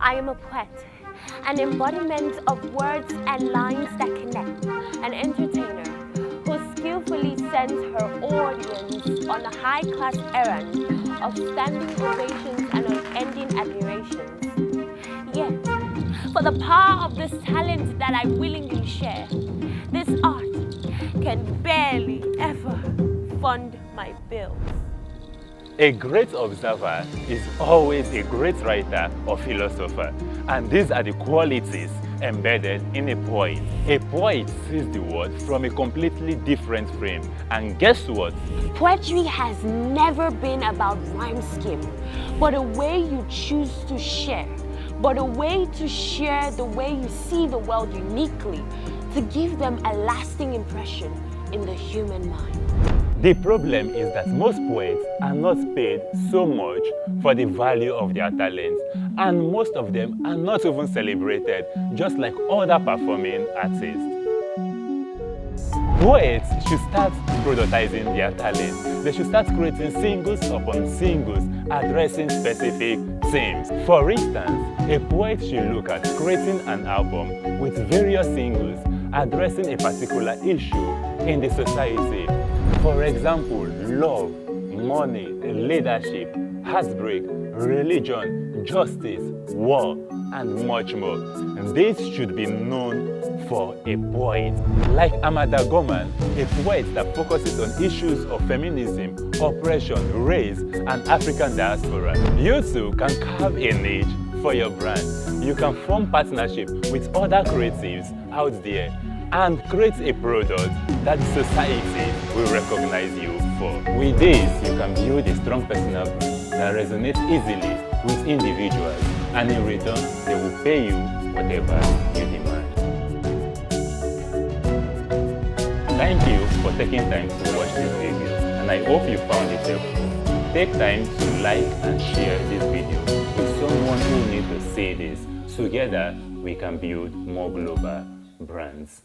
I am a poet, an embodiment of words and lines that connect, an entertainer who skillfully sends her audience on a high-class errand of standing ovations and unending admirations. Yet, for the power of this talent that I willingly share, this art can barely ever fund my bills. A great observer is always a great writer or philosopher, and these are the qualities embedded in a poet. A poet sees the world from a completely different frame, and guess what? Poetry has never been about rhyme scheme, but a way you choose to share, but a way to share the way you see the world uniquely, to give them a lasting impression in the human mind. The problem is that most poets are not paid so much for the value of their talents, and most of them are not even celebrated, just like other performing artists. Poets should start productizing their talents. They should start creating singles upon singles addressing specific themes. For instance, a poet should look at creating an album with various singles addressing a particular issue in the society. For example, love, money, leadership, heartbreak, religion, justice, war, and much more. And this should be known for a poet. Like Amada Gorman, a poet that focuses on issues of feminism, oppression, race, and African diaspora. You too can carve a niche for your brand. You can form partnership with other creatives out there and create a product that the society will recognize you for. With this, you can build a strong personal brand that resonates easily with individuals, and in return, they will pay you whatever you demand. Thank you for taking time to watch this video, and I hope you found it helpful. Take time to like and share this video with someone who needs to see this. Together, we can build more global brands.